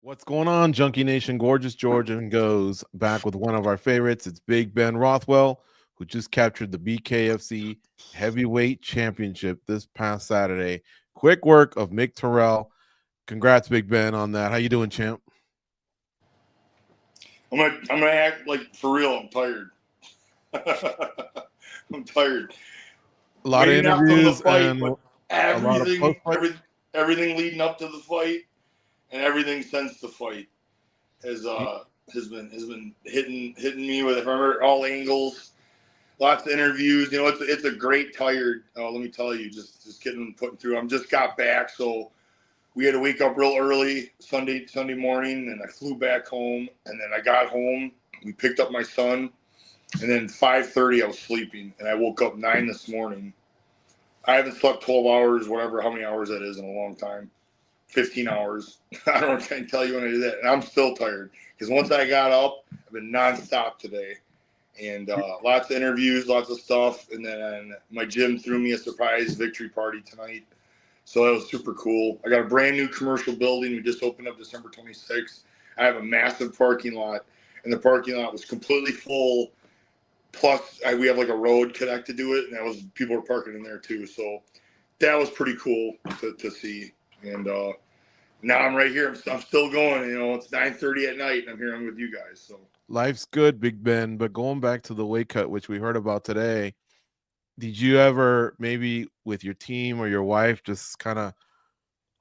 What's going on, Junkie Nation? Gorgeous Georgian goes back with one of our favorites. It's Big Ben Rothwell, who just captured the BKFC Heavyweight Championship this past Saturday. Quick work of Mick Terrell. Congrats, Big Ben, on that. How you doing, champ? I'm gonna act like for real. I'm tired. I'm tired. A lot Maybe of not from the interviews fight, and but a lot of post-fight. everything leading up to the fight and everything since the fight has been hitting me with all angles, lots of interviews. You know, it's a great tired. Let me tell you, just putting through. I'm just got back, so we had to wake up real early Sunday morning, and I flew back home, and then I got home. We picked up my son, and then 5:30 I was sleeping, and I woke up 9 this morning. I haven't slept 12 hours, whatever, how many hours that is in a long time. 15 hours. I can't tell you when I did that. And I'm still tired because once I got up, I've been nonstop today. And lots of interviews, lots of stuff. And then my gym threw me a surprise victory party tonight. So that was super cool. I got a brand new commercial building. We just opened up December 26th. I have a massive parking lot, and the parking lot was completely full. Plus, we have like a road connected to it, and people were parking in there too. So that was pretty cool to see. And now I'm right here. I'm still going. You know, it's 9:30 at night, and I'm here. I'm with you guys. So Life's good, Big Ben. But going back to the weight cut, which we heard about today, did you ever maybe with your team or your wife just kind of,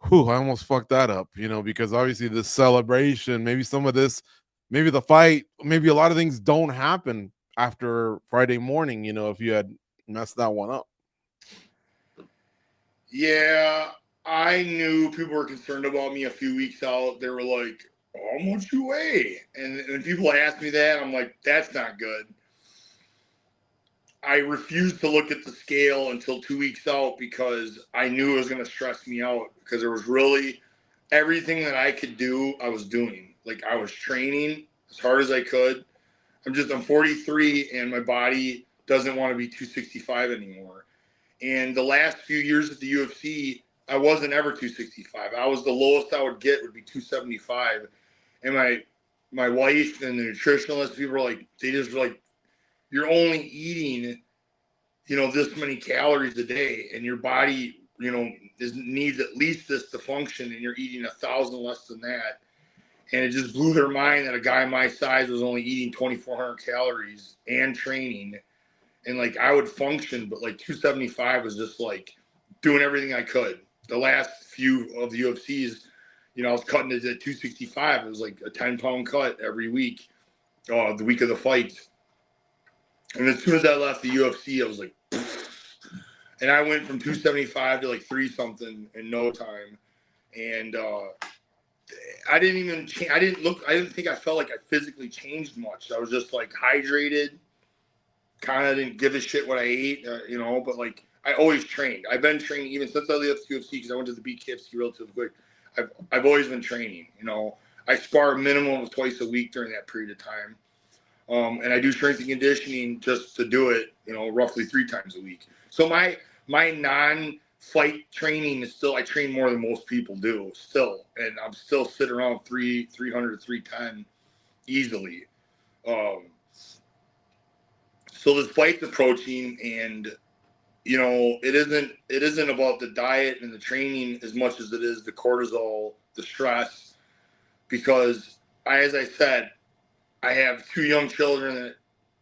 I almost fucked that up, because obviously this celebration, maybe some of this, maybe the fight, maybe a lot of things don't happen after Friday morning, if you had messed that one up? Yeah, I knew people were concerned about me a few weeks out. They were like, how much you weigh? And when people ask me that, I'm like, that's not good. I refused to look at the scale until 2 weeks out because I knew it was going to stress me out because there was really everything that I could do, I was doing. Like I was training as hard as I could. I'm 43 and my body doesn't want to be 265 anymore. And the last few years at the UFC, I wasn't ever 265. I was the lowest I would get would be 275. And my wife and the nutritionist, people were like, they just were like, you're only eating, this many calories a day, and your body, needs at least this to function, and you're eating 1,000 less than that. And it just blew their mind that a guy my size was only eating 2,400 calories and training. And like I would function, but like 275 was just like doing everything I could. The last few of the UFCs, I was cutting it at 265. It was like a 10-pound cut every week, the week of the fights. And as soon as I left the UFC, I was like, and I went from 275 to like 3-something in no time. And I didn't think I felt like I physically changed much. I was just like hydrated, kind of didn't give a shit what I ate, but like I always trained. I've been training even since I left the UFC because I went to the BKFC relatively quick. I've always been training, I spar a minimum of twice a week during that period of time. And I do strength and conditioning just to do it, roughly 3 times a week. So my non-fight training is still, I train more than most people do still. And I'm still sitting around 300 to 310 easily. So this fight's approaching, and it isn't about the diet and the training as much as it is the cortisol, the stress, because as I said, I have 2 young children that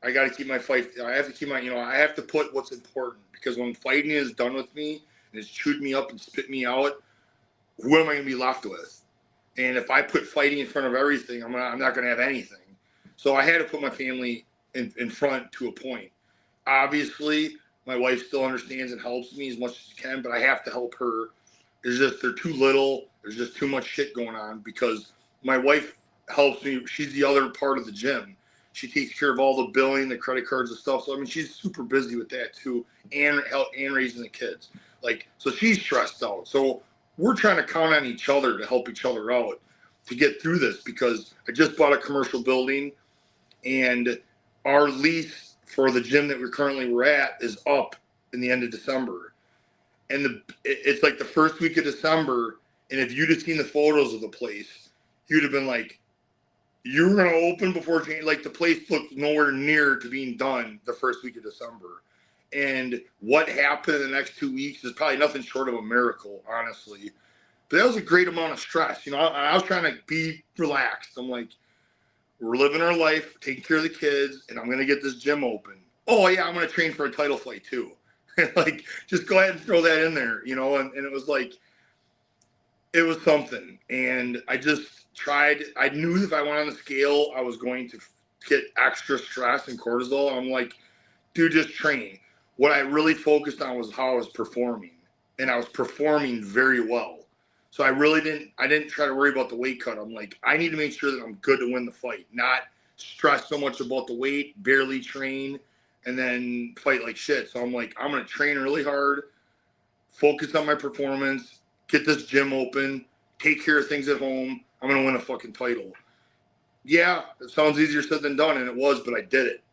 I got to keep my fight. I have to keep my, I have to put what's important, because when fighting is done with me and it's chewed me up and spit me out, who am I going to be left with? And if I put fighting in front of everything, I'm not going to have anything. So I had to put my family in front to a point. Obviously, my wife still understands and helps me as much as she can, but I have to help her. They're too little. There's just too much shit going on, because my wife helps me. She's the other part of the gym. She takes care of all the billing, the credit cards and stuff. So, she's super busy with that too, and raising the kids. So she's stressed out. So we're trying to count on each other to help each other out to get through this, because I just bought a commercial building, and our lease for the gym that we're at is up in the end of December. And it's like the first week of December. And if you'd have seen the photos of the place, he would have been like, you were going to open before January. Like, the place looked nowhere near to being done the first week of December. And what happened in the next 2 weeks is probably nothing short of a miracle, honestly. But that was a great amount of stress. You know, I was trying to be relaxed. I'm like, we're living our life, taking care of the kids, and I'm going to get this gym open. Oh, yeah, I'm going to train for a title fight, too. Like, just go ahead and throw that in there, you know? And it was like, it was something. And I just tried. I knew if I went on the scale, I was going to get extra stress and cortisol. I'm like, dude, just train. What I really focused on was how I was performing. And I was performing very well. So I didn't try to worry about the weight cut. I'm like, I need to make sure that I'm good to win the fight, not stress so much about the weight, barely train, and then fight like shit. So I'm like, I'm going to train really hard, focus on my performance, get this gym open, take care of things at home. I'm going to win a fucking title. Yeah, it sounds easier said than done, and it was, but I did it.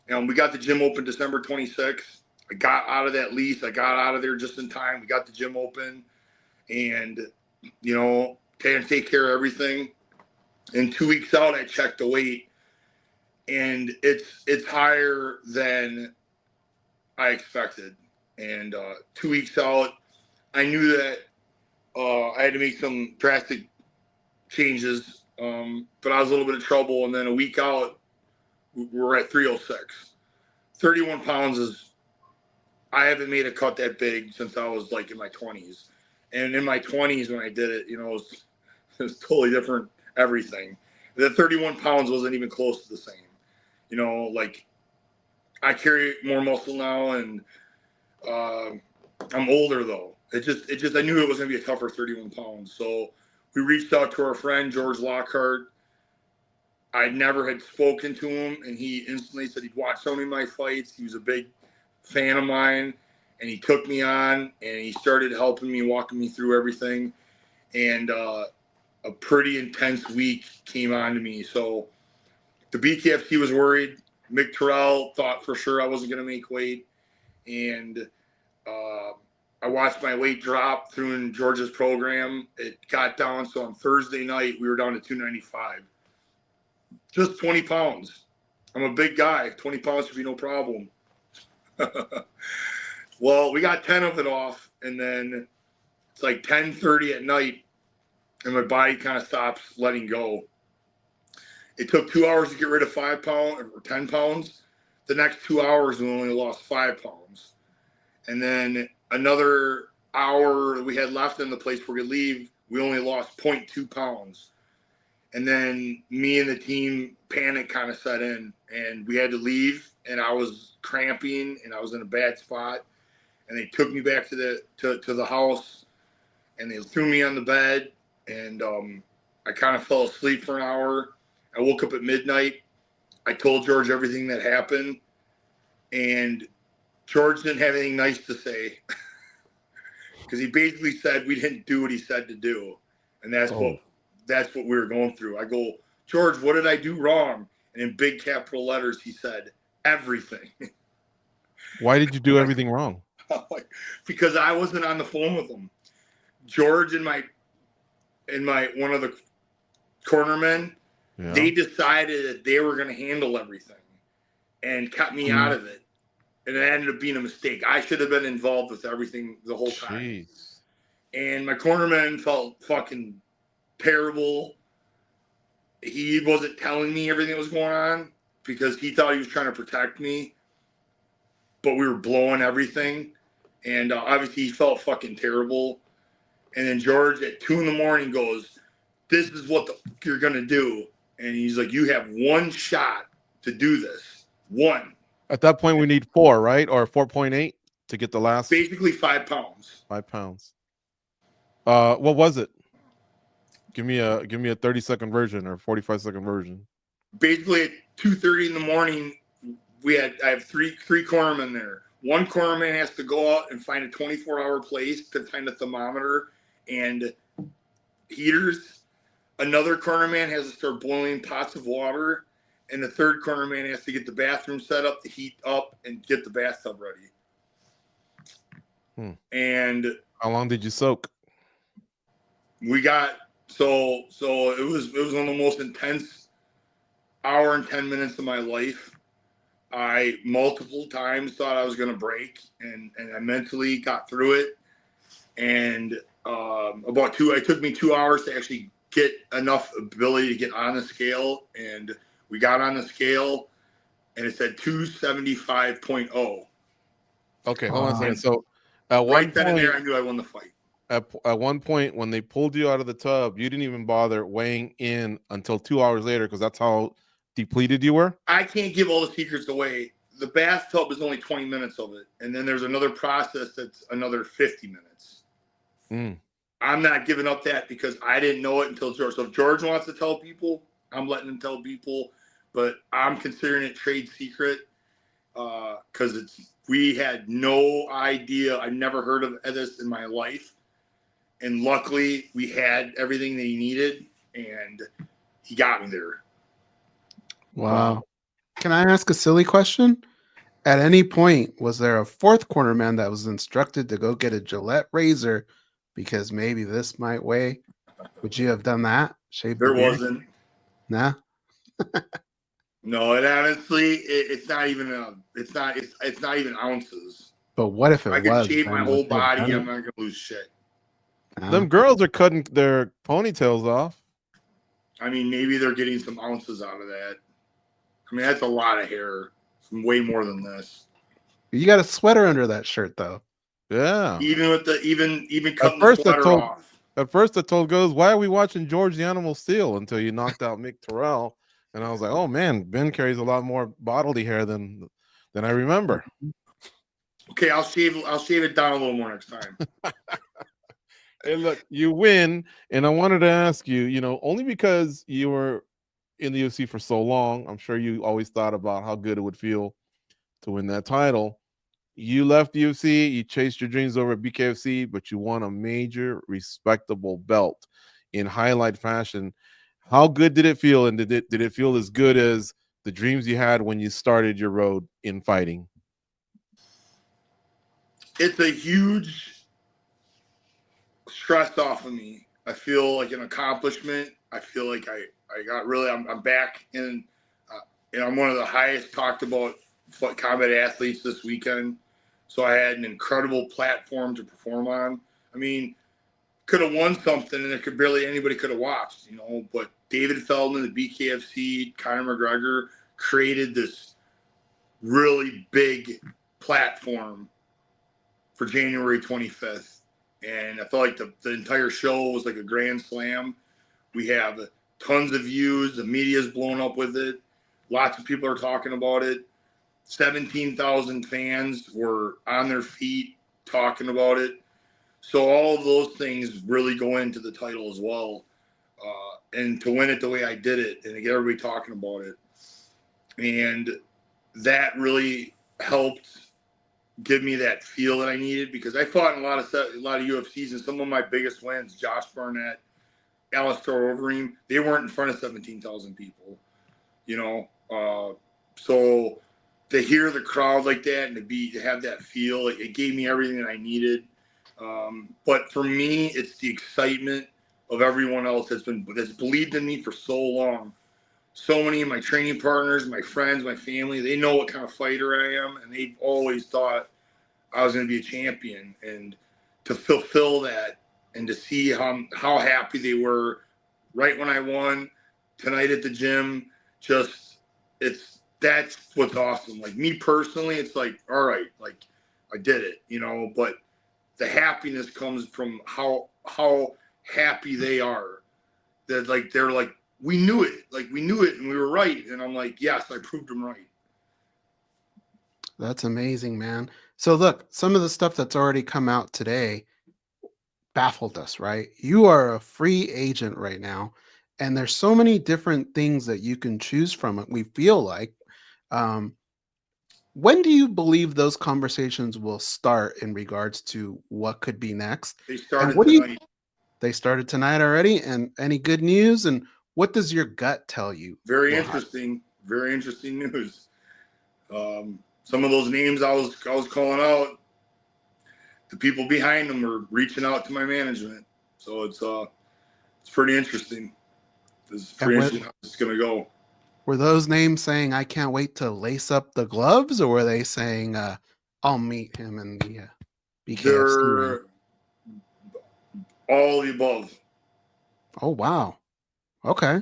And we got the gym open December 26th. I got out of that lease. I got out of there just in time. We got the gym open. And, you know, take care of everything. And 2 weeks out, I checked the weight, and it's higher than I expected. And 2 weeks out, I knew that I had to make some drastic changes, but I was a little bit of trouble. And then a week out, we're at 306. 31 pounds is, I haven't made a cut that big since I was like in my 20s. And in my 20s when I did it, you know, it was totally different everything. The 31 pounds wasn't even close to the same. You know, like, I carry more muscle now, and I'm older though. It just I knew it was gonna be a tougher 31 pounds. So we reached out to our friend George Lockhart. I never had spoken to him, and he instantly said he'd watched so many of my fights. He was a big fan of mine, and he took me on, and he started helping me, walking me through everything. And a pretty intense week came on to me. So the BKFC was worried. Mick Terrell thought for sure I wasn't going to make weight. And I watched my weight drop through in George's program. It got down. So on Thursday night, we were down to 295. Just 20 pounds. I'm a big guy. 20 pounds should be no problem. Well, we got 10 of it off, and then it's like 10:30 at night, and my body kind of stops letting go. It took 2 hours to get rid of 5 pounds or 10 pounds. The next 2 hours, we only lost 5 pounds. And then another hour we had left in the place where we leave, we only lost 0.2 pounds. And then me and the team, panic kind of set in, and we had to leave, and I was cramping, and I was in a bad spot. And they took me back to the house, and they threw me on the bed, and I kind of fell asleep for an hour. I woke up at midnight. I told George everything that happened, and George didn't have anything nice to say because he basically said we didn't do what he said to do, and that's what we were going through. I go, George, what did I do wrong? And in big capital letters, he said, everything. Why did you do everything wrong? Because I wasn't on the phone with him. George and my one of the cornermen, they decided that they were going to handle everything and cut me out of it. And it ended up being a mistake. I should have been involved with everything the whole time. And my cornerman felt fucking terrible. He wasn't telling me everything that was going on because he thought he was trying to protect me. But we were blowing everything. And obviously he felt fucking terrible. And then George at 2 a.m. goes, this is what the fuck you're going to do. And he's like, you have one shot to do this. One. At that point, we need 4, right? Or 4.8 to get the last. Basically 5 pounds. 5 pounds. What was it? Give me a 30-second version or 45-second version. Basically at 2:30 in the morning, I have three cornermen there. One cornerman has to go out and find a 24-hour place to find a thermometer and heaters. Another cornerman has to start boiling pots of water. And the third cornerman has to get the bathroom set up, the heat up, and get the bathtub ready. And how long did you soak? We got So it was one of the most intense hour and 10 minutes of my life. I multiple times thought I was going to break, and I mentally got through it. And it took me 2 hours to actually get enough ability to get on the scale. And we got on the scale, and it said 275.0. Okay, hold on a second. So at one Right then and point, there, I knew I won the fight. at one point, when they pulled you out of the tub, you didn't even bother weighing in until 2 hours later because that's how depleted you were. I can't give all the secrets away. The bathtub is only 20 minutes of it, and then there's another process that's another 50 minutes. I'm not giving up that because I didn't know it until George. So if George wants to tell people, I'm letting him tell people, but I'm considering it trade secret because we had no idea. I never heard of this in my life, and luckily we had everything that he needed, and he got me there. Wow. Can I ask a silly question? At any point, was there a fourth corner man that was instructed to go get a Gillette razor because maybe this might weigh? Would you have done that? There wasn't. Nah. No, and honestly, it's not even it's not even ounces. But what if it I was? could shape my whole body. I'm not gonna lose shit. Them girls are cutting their ponytails off. I mean, maybe they're getting some ounces out of that. I mean, that's a lot of hair. Way more than this. You got a sweater under that shirt, though. Yeah. Even with the even cutting the sweater off. At first, I told goes, "Why are we watching George the Animal Steel?" Until you knocked out Mick Terrell, and I was like, "Oh man, Ben carries a lot more bodily hair than I remember." Okay, I'll shave it down a little more next time. Hey, look, you win, and I wanted to ask you, only because you were in the UFC for so long, I'm sure you always thought about how good it would feel to win that title. You left the UFC, you chased your dreams over at BKFC, but you won a major, respectable belt in highlight fashion. How good did it feel, and did it feel as good as the dreams you had when you started your road in fighting? It's a huge stress off of me. I feel like an accomplishment. I feel like I got really. I'm back in, and I'm one of the highest talked about combat athletes this weekend. So I had an incredible platform to perform on. I mean, could have won something, and it could barely anybody could have watched, But David Feldman, the BKFC, Conor McGregor created this really big platform for January 25th. And I felt like the entire show was like a grand slam. We have tons of views. The media's blown up with it. Lots of people are talking about it. 17,000 fans were on their feet talking about it. So all of those things really go into the title as well. And to win it the way I did it and to get everybody talking about it. And that really helped give me that feel that I needed because I fought in a lot of UFCs, and some of my biggest wins, Josh Barnett, Alistair Overeem, they weren't in front of 17,000 people, so to hear the crowd like that and to have that feel, it gave me everything that I needed. But for me, it's the excitement of everyone else that's believed in me for so long. So many of my training partners, my friends, my family, they know what kind of fighter I am, and they've always thought I was going to be a champion. And to fulfill that and to see how happy they were right when I won tonight at the gym, that's what's awesome. Like me personally, it's like, all right, like I did it, but the happiness comes from how happy they are. That they're like, we knew it, and we were right. And I'm like, yes, I proved them right. That's amazing, man. So look, some of the stuff that's already come out today baffled us, right? You are a free agent right now, and there's so many different things that you can choose from it. We feel like, when do you believe those conversations will start in regards to what could be next? They started tonight. They started tonight already, and any good news? And what does your gut tell you? Very interesting news. Some of those names I was calling out, the people behind them are reaching out to my management. So it's pretty interesting. It's pretty interesting how it's going to go. Were those names saying, I can't wait to lace up the gloves, or were they saying, I'll meet him in the BKFC? They're all the above. Oh, wow. Okay.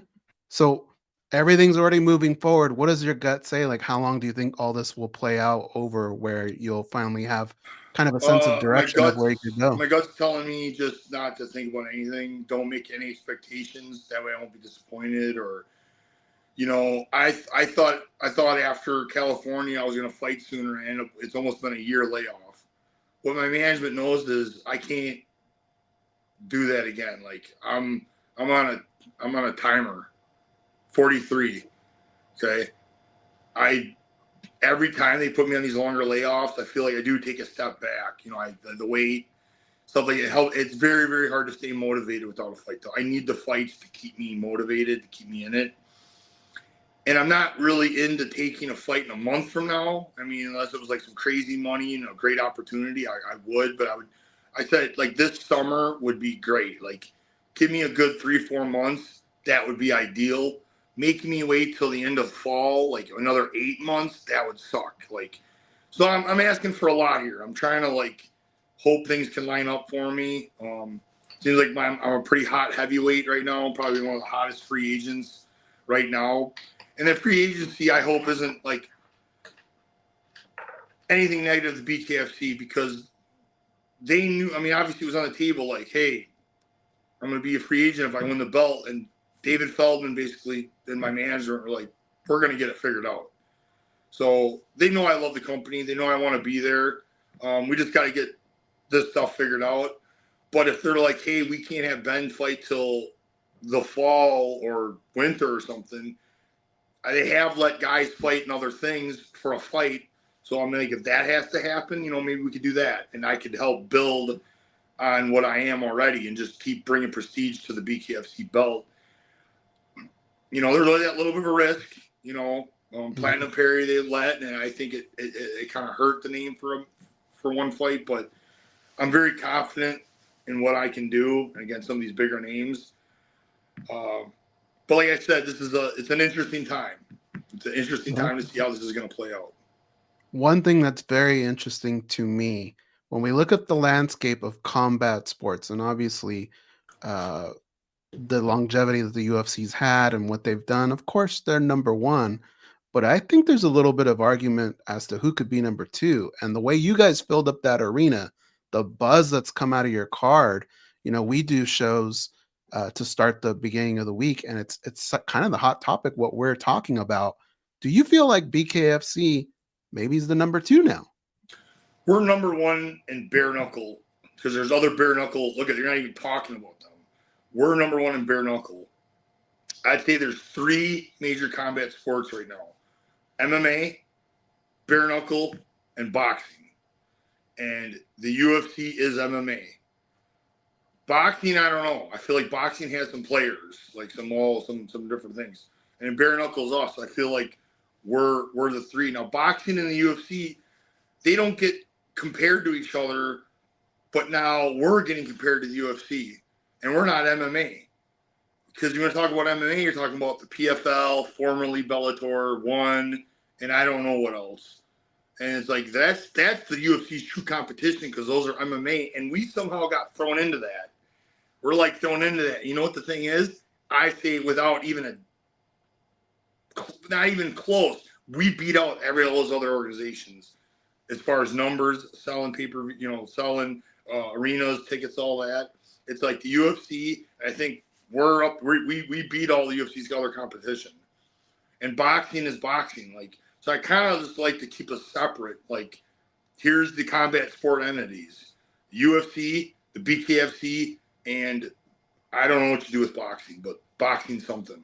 So everything's already moving forward. What does your gut say? Like, how long do you think all this will play out over where you'll finally have kind of a sense of direction of where you could go? My gut's telling me just not to think about anything. Don't make any expectations. That way I won't be disappointed. Or, you know, I thought after California I was going to fight sooner, and it's almost been a year layoff. What my management knows is I can't do that again. Like I'm on a timer, 43. Okay, every time they put me on these longer layoffs, I feel like I do take a step back. You know, the weight, stuff like it helps. It's very, very hard to stay motivated without a fight, though. I need the fights to keep me motivated, to keep me in it. And I'm not really into taking a fight in a month from now. I mean, unless it was like some crazy money and a great opportunity, I would. But I said, like, this summer would be great. Like, give me a good 3-4 months. That would be ideal. Making me wait till the end of fall, like another 8 months, that would suck. Like, so I'm asking for a lot here. I'm trying to like hope things can line up for me. Seems like I'm a pretty hot heavyweight right now. I'm probably one of the hottest free agents right now. And the free agency, I hope, isn't like anything negative to BKFC, because they knew. I mean, obviously, it was on the table. Like, hey, I'm going to be a free agent if I win the belt, and David Feldman basically and my manager are like, we're going to get it figured out. So they know I love the company. They know I want to be there. We just got to get this stuff figured out. But if they're like, hey, we can't have Ben fight till the fall or winter or something, they have let guys fight and other things for a fight. So I'm like, if that has to happen, you know, maybe we could do that. And I could help build on what I am already and just keep bringing prestige to the BKFC belt. You know, there's that little bit of a risk, you know. Platinum Perry they let, and I think it kind of hurt the name for one fight, but I'm very confident in what I can do against some of these bigger names. But like I said, it's an interesting time. It's an interesting time to see how this is going to play out. One thing that's very interesting to me, when we look at the landscape of combat sports, and obviously the longevity that the UFC's had and what they've done, of course, they're number one. But I think there's a little bit of argument as to who could be number two. And the way you guys filled up that arena, the buzz that's come out of your card, you know, we do shows to start the beginning of the week, and it's kind of the hot topic, what we're talking about. Do you feel like BKFC maybe is the number two now? We're number one in bare knuckle, because there's other bare knuckle. Look at, you're not even talking about them. We're number one in bare knuckle. I'd say there's 3 major combat sports right now: MMA, bare knuckle, and boxing. And the UFC is MMA. Boxing, I don't know. I feel like boxing has some players, like some different things. And bare knuckle's us. I feel like we're the 3. Now, boxing and the UFC, they don't get compared to each other, but now we're getting compared to the UFC, and we're not MMA. Because you want to talk about MMA, you're talking about the PFL, formerly Bellator 1, and I don't know what else. And it's like that's the UFC's true competition, because those are MMA, and we somehow got thrown into that. We're like thrown into that. You know what the thing is? I say without even not even close, we beat out every of those other organizations as far as numbers, selling paper, you know, selling arenas, tickets, all that. It's like the UFC. I think we're up. We beat all the UFC's other competition, and boxing is boxing. Like, so I kind of just like to keep us separate. Like, here's the combat sport entities: UFC, the BKFC, and I don't know what to do with boxing, but boxing's something.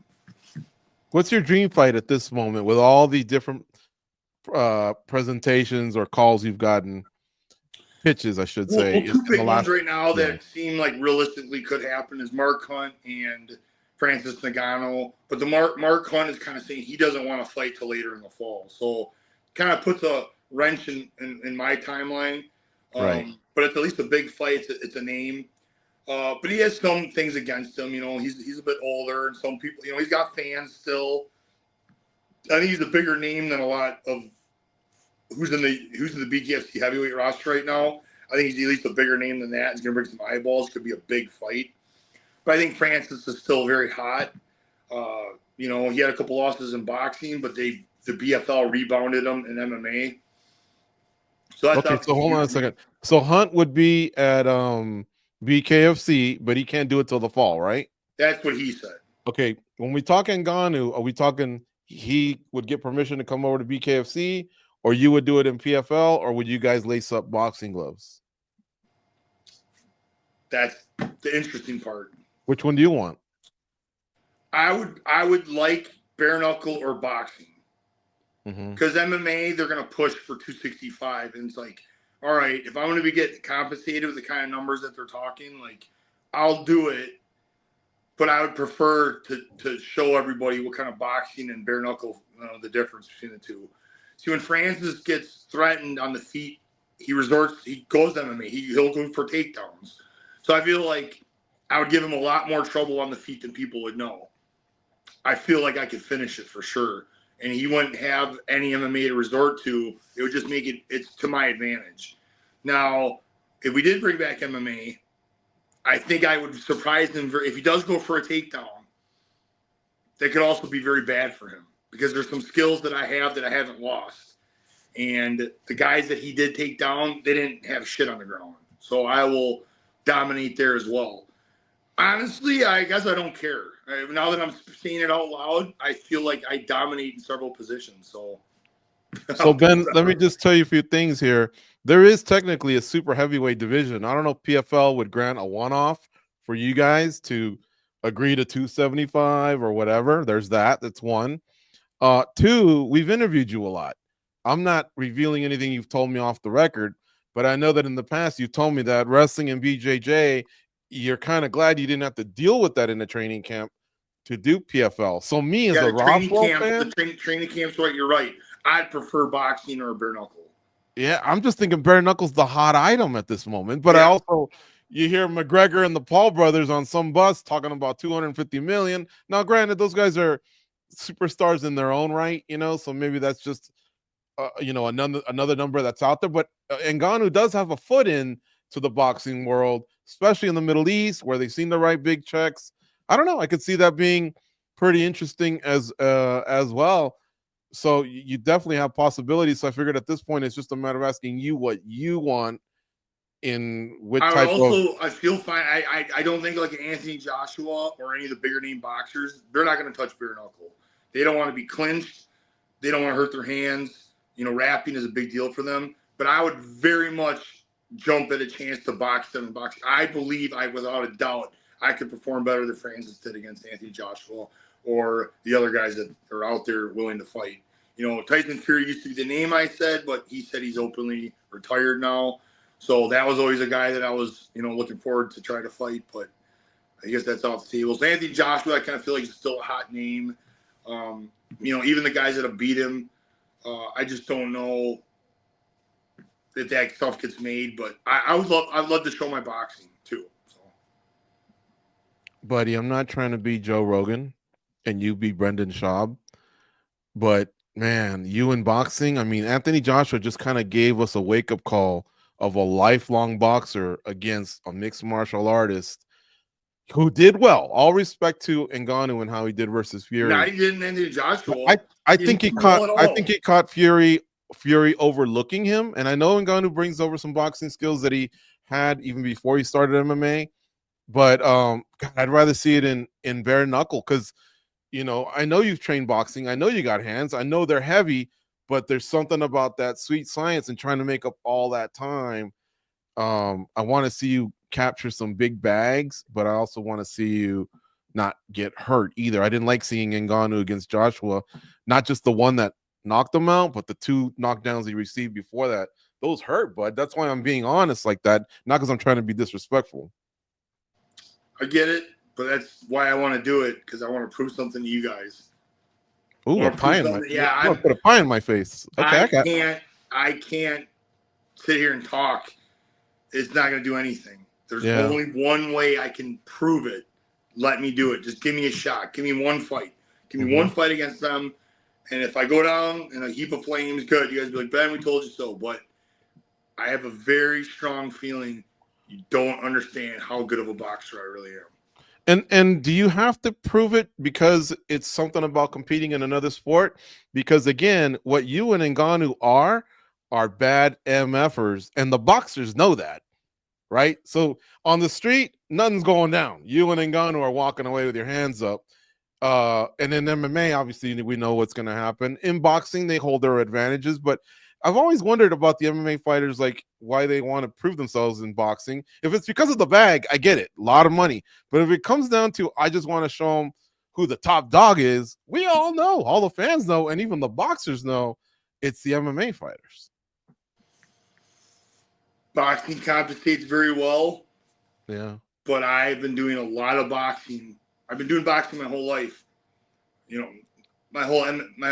What's your dream fight at this moment with all the different presentations or calls you've gotten? Pitches, I should say. Well, 2 big ones right now that seem like realistically could happen is Mark Hunt and Francis Ngannou. But the Mark Hunt is kind of saying he doesn't want to fight till later in the fall. So kind of puts a wrench in my timeline. Right. But it's at least a big fight. It's a name. But he has some things against him. He's a bit older, and some people, he's got fans still. I think he's a bigger name than a lot of who's in the BKFC heavyweight roster right now. I think he's at least a bigger name than that. He's going to bring some eyeballs. Could be a big fight. But I think Francis is still very hot. He had a couple losses in boxing, but the BFL rebounded him in MMA. So hold on a second. So Hunt would be at BKFC, but he can't do it till the fall, right? That's what he said. Okay, when we talk Ngannou, are we talking he would get permission to come over to BKFC, or you would do it in PFL, or would you guys lace up boxing gloves? That's the interesting part. Which one do you want? I would like bare knuckle or boxing. Because MMA, they're going to push for 265. And it's like, all right, if I'm going to get compensated with the kind of numbers that they're talking, like, I'll do it. But I would prefer to show everybody what kind of boxing and bare knuckle, the difference between the two. See, when Francis gets threatened on the feet, he goes to MMA. He'll go for takedowns. So I feel like I would give him a lot more trouble on the feet than people would know. I feel like I could finish it for sure. And he wouldn't have any MMA to resort to. It would just make it's to my advantage. Now, if we did bring back MMA, I think I would surprise him if he does go for a takedown. That could also be very bad for him because there's some skills that I have that I haven't lost. And the guys that he did take down, they didn't have shit on the ground. So I will dominate there as well. Honestly, I guess I don't care. Now that I'm saying it out loud, I feel like I dominate in several positions. So Ben, let me just tell you a few things here. There is technically a super heavyweight division. I don't know if PFL would grant a one-off for you guys to agree to 275 or whatever. There's that. That's one. Two, we've interviewed you a lot. I'm not revealing anything you've told me off the record, but I know that in the past you've told me that wrestling and BJJ, you're kind of glad you didn't have to deal with that in the training camp to do PFL. So me as a Rothwell fan, the training camp's right. You're right. I'd prefer boxing or bare knuckle. Yeah, I'm just thinking bare knuckle's the hot item at this moment. But I also, you hear McGregor and the Paul brothers on some bus talking about 250 million. Now, granted, those guys are superstars in their own right, so maybe that's just, another number that's out there. But Ngannou does have a foot in to the boxing world, especially in the Middle East where they seem to write big checks. I don't know. I could see that being pretty interesting as well. So you definitely have possibilities. So I figured at this point, it's just a matter of asking you what you want in which type of. I feel fine. I don't think like an Anthony Joshua or any of the bigger name boxers, they're not going to touch bare knuckle. They don't want to be clinched. They don't want to hurt their hands. Wrapping is a big deal for them. But I would very much jump at a chance to box them in boxing. I believe without a doubt, I could perform better than Francis did against Anthony Joshua or the other guys that are out there willing to fight. Tyson Fury used to be the name I said, but he said he's openly retired now. So that was always a guy that I was, looking forward to try to fight. But I guess that's off the table. So Anthony Joshua, I kind of feel like he's still a hot name. Even the guys that have beat him, I just don't know if that stuff gets made. But I'd love to show my boxing too. So. Buddy, I'm not trying to be Joe Rogan and you be Brendan Schaub, but man, you in boxing, Anthony Joshua just kind of gave us a wake-up call of a lifelong boxer against a mixed martial artist who did well. All respect to Ngannou and how he did versus Fury. No, he didn't. Anthony Joshua. I think he caught Fury overlooking him, and I know Ngannou brings over some boxing skills that he had even before he started MMA. But God, I'd rather see it in bare knuckle because, I know you've trained boxing. I know you got hands. I know they're heavy, but there's something about that sweet science and trying to make up all that time. I want to see you capture some big bags, but I also want to see you not get hurt either. I didn't like seeing Ngannou against Joshua, not just the one that knocked him out, but the two knockdowns he received before that. Those hurt, bud. That's why I'm being honest like that, not because I'm trying to be disrespectful. I get it, but that's why I want to do it, because I want to prove something to you guys. Ooh, a pie in my face. Yeah, I'm put a pie in my face. Okay, I can't sit here and talk. It's not going to do anything. There's only one way I can prove it. Let me do it. Just give me a shot. Give me one fight. Give me one fight against them. And if I go down in a heap of flames, good. You guys be like, Ben, we told you so. But I have a very strong feeling you don't understand how good of a boxer I really am. And do you have to prove it because it's something about competing in another sport? Because again, what you and Ngannou are bad MFers, and the boxers know that, right? So on the street, nothing's going down. You and Ngannou are walking away with your hands up. And in MMA, obviously, we know what's going to happen. In boxing, they hold their advantages, but I've always wondered about the MMA fighters, like why they want to prove themselves in boxing. If it's because of the bag, I get it, a lot of money. But if it comes down to, I just want to show them who the top dog is, we all know, all the fans know, and even the boxers know, it's the MMA fighters. Boxing compensates very well. Yeah. But I've been doing a lot of boxing. I've been doing boxing my whole life. You know, my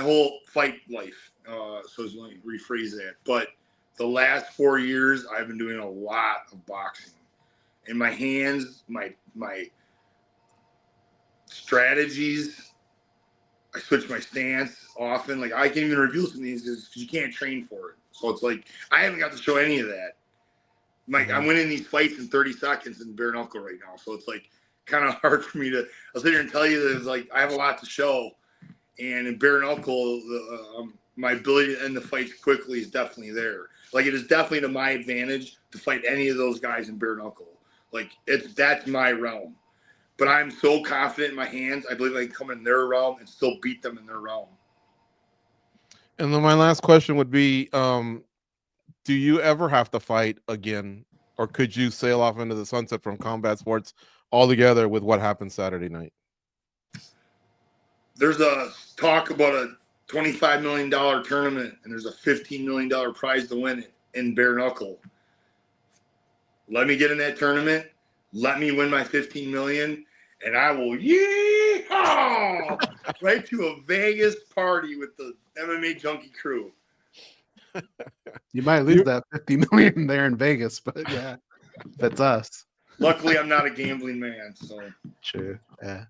whole fight life. So let me rephrase that. But the last 4 years, I've been doing a lot of boxing. And my hands, my strategies, I switch my stance often. Like, I can't even reveal some of these because you can't train for it. So it's like, I haven't got to show any of that. I'm winning these fights in 30 seconds in bare knuckle right now. So it's like kind of hard for me to, I'll sit here and tell you that it's like, I have a lot to show. And in bare knuckle, my ability to end the fights quickly is definitely there. Like, it is definitely to my advantage to fight any of those guys in bare knuckle. Like, that's my realm. But I'm so confident in my hands, I believe I can come in their realm and still beat them in their realm. And then my last question would be, do you ever have to fight again, or could you sail off into the sunset from combat sports altogether with what happened Saturday night? There's a talk about a $25 million tournament, and there's a $15 million prize to win it in bare knuckle. Let me get in that tournament. Let me win my $15 million, and I will yeehaw right to a Vegas party with the MMA Junkie crew. You might lose that 50 million there in Vegas, but yeah, that's us. Luckily, I'm not a gambling man, so True.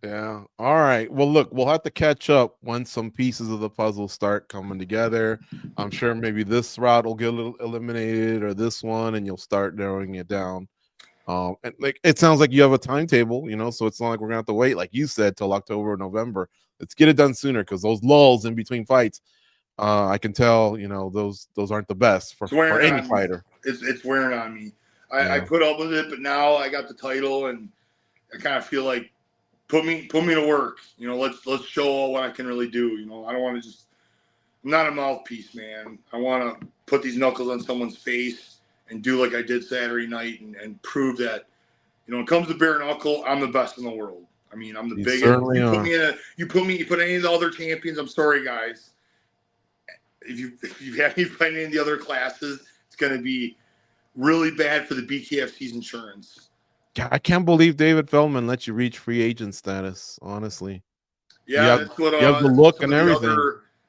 Yeah. All right. Well, look, we'll have to catch up when some pieces of the puzzle start coming together. I'm sure maybe this route will get eliminated, or this one, and you'll start narrowing it down. And like, it sounds like you have a timetable, so it's not like we're gonna have to wait, like you said, till October or November. Let's get it done sooner, because those lulls in between fights, I can tell, those aren't the best for any fighter. It's wearing on me. I put up with it, but now I got the title, and I kind of feel like put me to work. Let's show what I can really do. I don't want to just. I'm not a mouthpiece, man. I want to put these knuckles on someone's face and do like I did Saturday night and prove that. When it comes to bare knuckle, I'm the best in the world. I mean, I'm the biggest. Certainly You are. put any of the other champions. I'm sorry, guys. If you have me fight any of the other classes, it's going to be really bad for the BKFC's insurance. I can't believe David Feldman let you reach free agent status, honestly. Yeah, that's what you have the look and everything.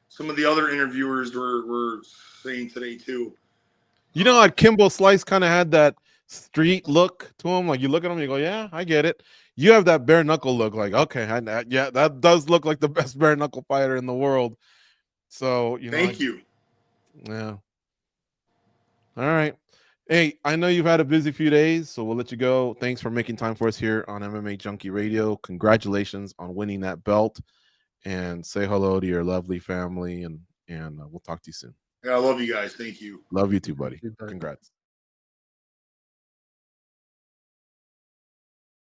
Some of the other interviewers were saying today too. Kimbo Slice kind of had that street look to him. Like, you look at him, you go, yeah, I get it. You have that bare knuckle look, like, okay, yeah, that does look like the best bare knuckle fighter in the world. So, thank you. Yeah. All right. Hey, I know you've had a busy few days, so we'll let you go. Thanks for making time for us here on MMA Junkie Radio. Congratulations on winning that belt, and say hello to your lovely family, and we'll talk to you soon. Yeah, I love you guys. Thank you. Love you too, buddy. Congrats.